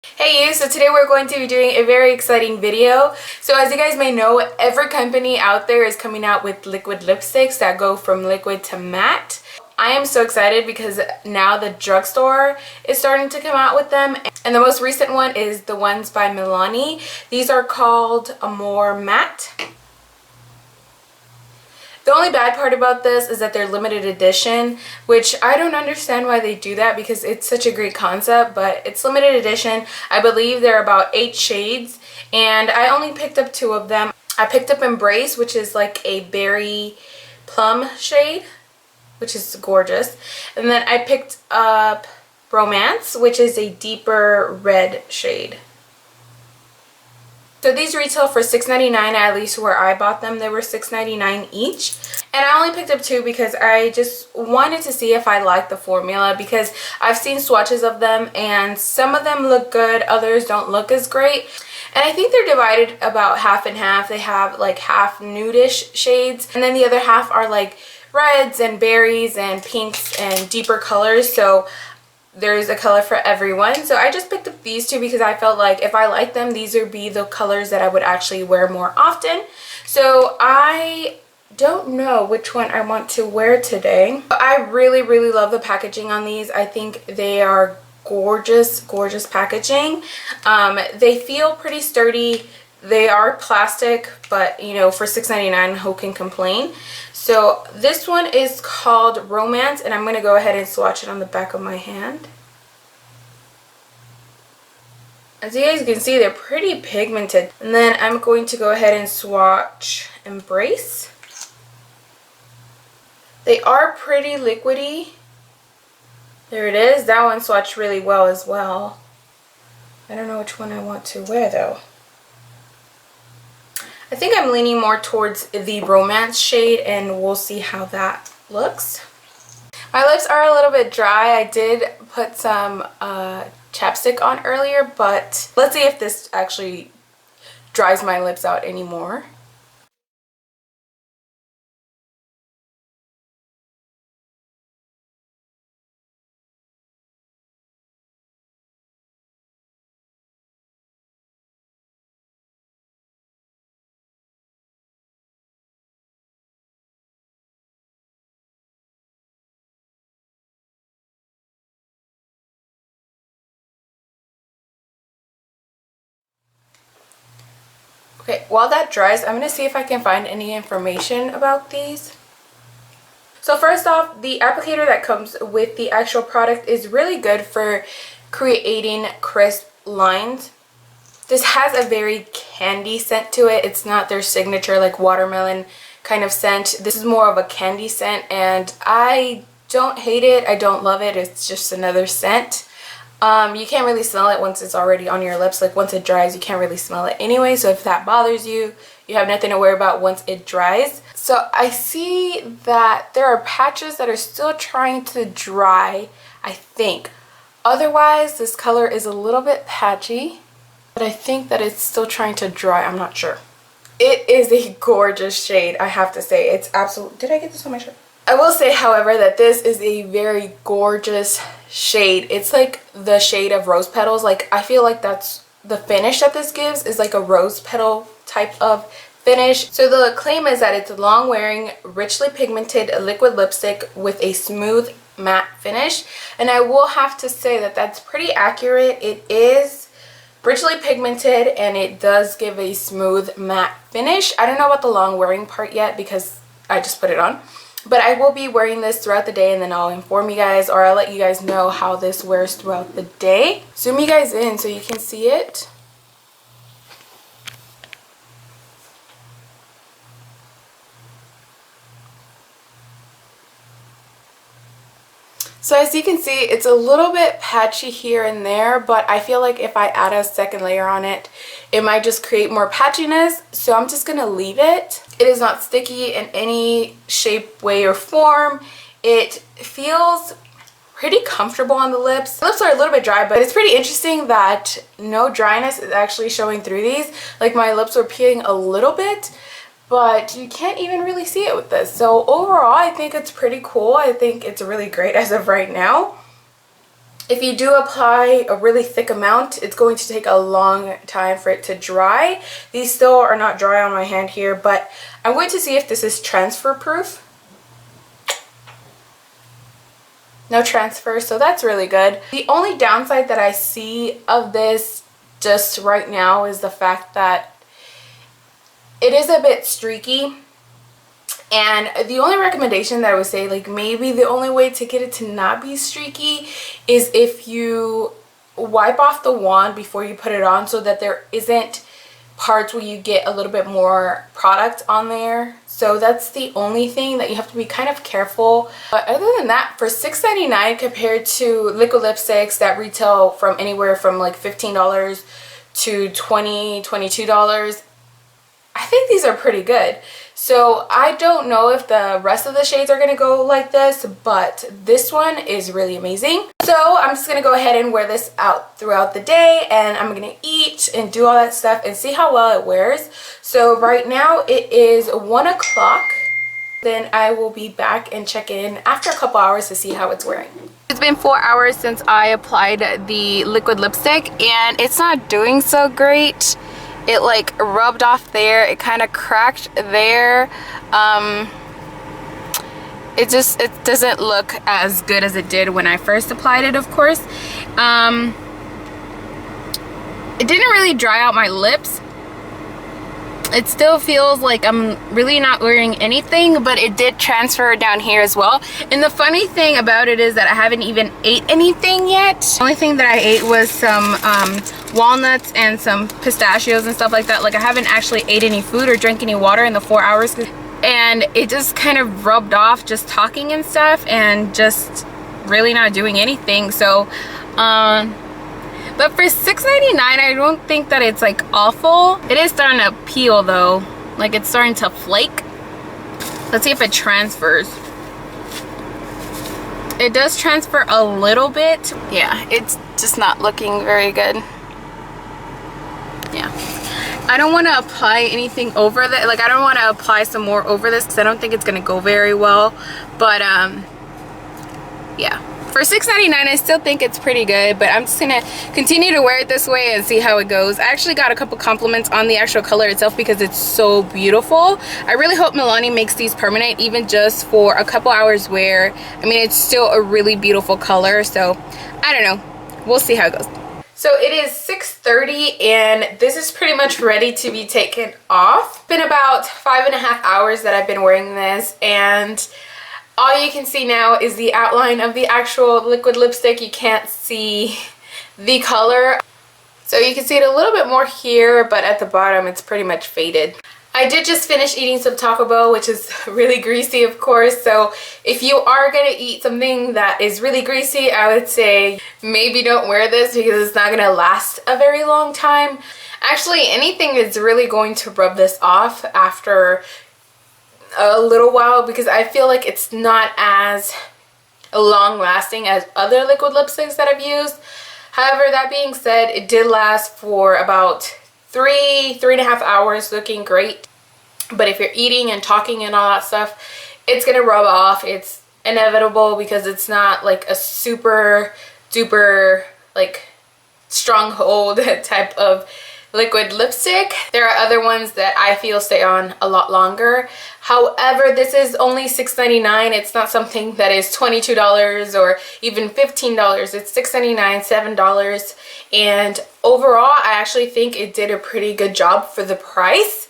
Hey you, so today we're going to be doing a very exciting video. So as you guys may know, every company out there is coming out with liquid lipsticks that go from liquid to matte. I am so excited because now the drugstore is starting to come out with them. And the most recent one is the ones by Milani. These are called Amore Matte. The only bad part about this is that they're limited edition, which I don't understand why they do that because it's such a great concept, but it's limited edition. I believe they're about 8 shades, and I only picked up 2 of them. I picked up Embrace, which is like a berry plum shade, which is gorgeous. And then I picked up Romance, which is a deeper red shade. So these retail for $6.99, at least where I bought them. They were $6.99 each. And I only picked up 2 because I just wanted to see if I liked the formula, because I've seen swatches of them and some of them look good, others don't look as great. And I think they're divided about half and half. They have like half nudish shades, and then the other half are like reds and berries and pinks and deeper colors. So there's a color for everyone. So I just picked up these 2 because I felt like if I like them, these would be the colors that I would actually wear more often. So I don't know which one I want to wear today. I really love the packaging on these. I think they are gorgeous packaging. They feel pretty sturdy. They are plastic, but you know, for $6.99, who can complain? So this one is called Romance, and I'm going to go ahead and swatch it on the back of my hand. As you guys can see, they're pretty pigmented. And then I'm going to go ahead and swatch Embrace. They are pretty liquidy. There it is. That one swatched really well as well. I don't know which one I want to wear though. I think I'm leaning more towards the Romance shade, and we'll see how that looks. My lips are a little bit dry. I did put some chapstick on earlier, but let's see if this actually dries my lips out anymore. Okay, while that dries, I'm going to see if I can find any information about these. So first off, the applicator that comes with the actual product is really good for creating crisp lines. This has a very candy scent to it. It's not their signature like watermelon kind of scent. This is more of a candy scent, and I don't hate it. I don't love it. It's just another scent. You can't really smell it once it's already on your lips. Like once it dries, you can't really smell it anyway. So if that bothers you, you have nothing to worry about once it dries. So I see that there are patches that are still trying to dry, I think. Otherwise, this color is a little bit patchy, but I think that it's still trying to dry. I'm not sure. It is a gorgeous shade, I have to say. It's absolute. Did I get this on my shirt? I will say, however, that this is a very gorgeous shade. It's like the shade of rose petals. Like, I feel like that's the finish that this gives, is like a rose petal type of finish. So the claim is that it's a long wearing, richly pigmented liquid lipstick with a smooth matte finish. And I will have to say that that's pretty accurate. It is richly pigmented and it does give a smooth matte finish. I don't know about the long wearing part yet because I just put it on. But I will be wearing this throughout the day, and then I'll inform you guys, or I'll let you guys know how this wears throughout the day. Zoom you guys in so you can see it. So as you can see, it's a little bit patchy here and there, but I feel like if I add a second layer on it, it might just create more patchiness. So I'm just going to leave it. It is not sticky in any shape, way, or form. It feels pretty comfortable on the lips. The lips are a little bit dry, but it's pretty interesting that no dryness is actually showing through these. Like my lips were peeling a little bit, but you can't even really see it with this. So overall, I think it's pretty cool. I think it's really great as of right now. if you do apply a really thick amount, it's going to take a long time for it to dry. These still are not dry on my hand here, but I'm going to see if this is transfer proof. No transfer, so that's really good. The only downside that I see of this just right now is the fact that it is a bit streaky. And the only recommendation that I would say, like maybe the only way to get it to not be streaky is if you wipe off the wand before you put it on, so that there isn't parts where you get a little bit more product on there. So that's the only thing that you have to be kind of careful. But other than that, for $6.99 compared to liquid lipsticks that retail from anywhere from like $15 to $20, $22, I think these are pretty good. So I don't know if the rest of the shades are going to go like this, but this one is really amazing. So I'm just going to go ahead and wear this out throughout the day, and I'm going to eat and do all that stuff and see how well it wears. So right now it is 1 o'clock. Then I will be back and check in after a couple hours to see how it's wearing. It's been 4 hours since I applied the liquid lipstick, and it's not doing so great. It like rubbed off there, it kind of cracked there. It doesn't look as good as it did when I first applied it, of course. It didn't really dry out my lips. It still feels like I'm really not wearing anything, but it did transfer down here as well. And the funny thing about it is that I haven't even ate anything yet. The only thing that I ate was some walnuts and some pistachios and stuff like that. Like I haven't actually ate any food or drank any water in the 4 hours. And it just kind of rubbed off just talking and stuff and just really not doing anything. So, but for $6.99, I don't think that it's like awful. It is starting to peel though. Like it's starting to flake. Let's see if it transfers. It does transfer a little bit. Yeah, it's just not looking very good. Yeah. I don't want to apply anything over that. Like I don't want to apply some more over this because I don't think it's going to go very well. But yeah. For $6.99, I still think it's pretty good, but I'm just gonna continue to wear it this way and see how it goes. I actually got a couple compliments on the actual color itself because it's so beautiful. I really hope Milani makes these permanent, even just for a couple hours wear. I mean, it's still a really beautiful color, so I don't know. We'll see how it goes. So it is 6:30 and this is pretty much ready to be taken off. It's been about 5.5 hours that I've been wearing this, and all you can see now is the outline of the actual liquid lipstick. You can't see the color. So you can see it a little bit more here, but at the bottom it's pretty much faded. I did just finish eating some Taco Bell, which is really greasy, of course. So if you are gonna eat something that is really greasy, I would say maybe don't wear this because it's not gonna last a very long time. Actually, anything is really going to rub this off after a little while because I feel like it's not as long lasting as other liquid lipsticks that I've used. However, that being said, it did last for about 3.5 hours, looking great. But if you're eating and talking and all that stuff, it's gonna rub off. It's inevitable because it's not like a super duper like stronghold type of liquid lipstick. There are other ones that I feel stay on a lot longer. However, this is only $6.99. It's not something that is $22 or even $15. It's $6.99, $7. And overall, I actually think it did a pretty good job for the price.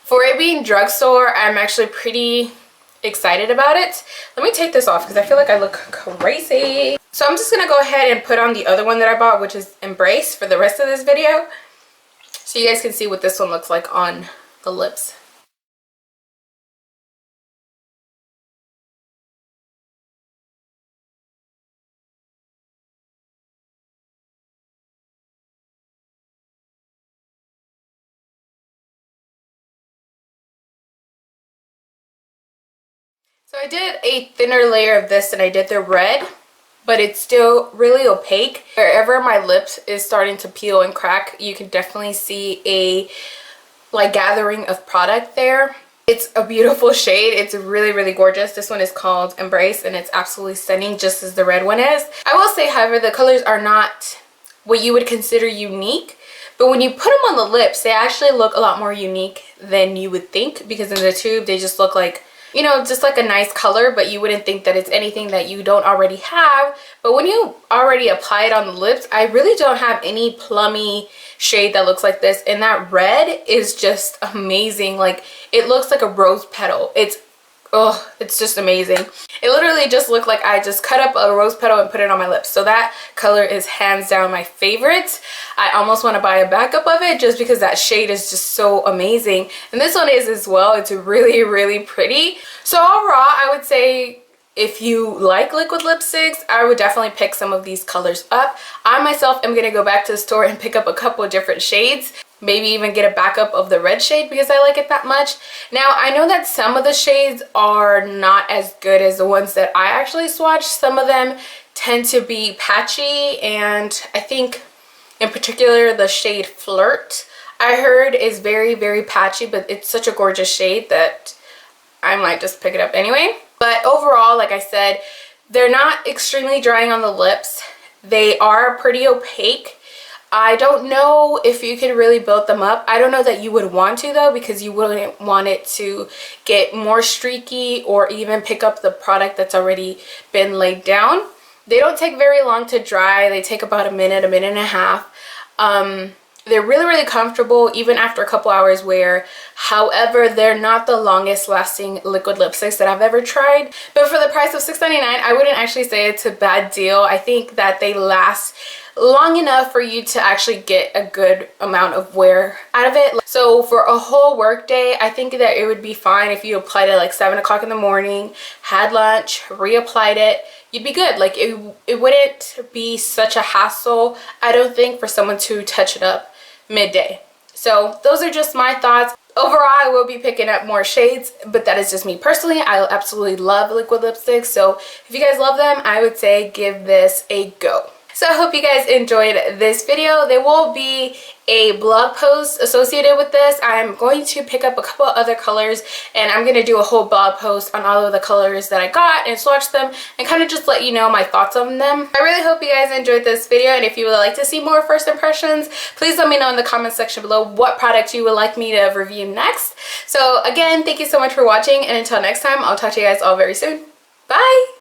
For it being drugstore, I'm actually pretty excited about it. Let me take this off because I feel like I look crazy. So I'm just gonna go ahead and put on the other one that I bought, which is Embrace, for the rest of this video, so you guys can see what this one looks like on the lips. So I did a thinner layer of this than I did the red, but it's still really opaque. Wherever my lips is starting to peel and crack, you can definitely see a like gathering of product there. It's a beautiful shade. It's really, really gorgeous. This one is called Embrace, and it's absolutely stunning, just as the red one is. I will say, however, the colors are not what you would consider unique, but when you put them on the lips, they actually look a lot more unique than you would think, because in the tube, they just look like, you know, just like a nice color, but you wouldn't think that it's anything that you don't already have. But when you already apply it on the lips, I really don't have any plummy shade that looks like this, and that red is just amazing. Like, it looks like a rose petal. It's just amazing. It literally just looked like I just cut up a rose petal and put it on my lips. So that color is hands down my favorite. I almost want to buy a backup of it just because that shade is just so amazing. And this one is as well. It's really, really pretty. So overall, I would say if you like liquid lipsticks, I would definitely pick some of these colors up. I myself am going to go back to the store and pick up a couple of different shades. Maybe even get a backup of the red shade because I like it that much. Now, I know that some of the shades are not as good as the ones that I actually swatched. Some of them tend to be patchy, and I think in particular the shade Flirt, I heard, is very, very patchy, but it's such a gorgeous shade that I might just pick it up anyway. But overall, like I said, they're not extremely drying on the lips. They are pretty opaque. I don't know if you could really build them up. I don't know that you would want to, though, because you wouldn't want it to get more streaky or even pick up the product that's already been laid down. They don't take very long to dry. They take about a minute and a half. They're really, really comfortable even after a couple hours wear. However, they're not the longest lasting liquid lipsticks that I've ever tried. But for the price of $6.99, I wouldn't actually say it's a bad deal. I think that they last long enough for you to actually get a good amount of wear out of it. So for a whole work day, I think that it would be fine if you applied it like 7 o'clock in the morning, had lunch, reapplied it. You'd be good. Like, it wouldn't be such a hassle, I don't think, for someone to touch it up midday. So those are just my thoughts. Overall, I will be picking up more shades, but that is just me personally. I absolutely love liquid lipsticks. So if you guys love them, I would say give this a go. So I hope you guys enjoyed this video. There will be a blog post associated with this. I'm going to pick up a couple other colors, and I'm going to do a whole blog post on all of the colors that I got and swatch them and kind of just let you know my thoughts on them. I really hope you guys enjoyed this video, and if you would like to see more first impressions, please let me know in the comment section below what product you would like me to review next. So again, thank you so much for watching, and until next time, I'll talk to you guys all very soon. Bye!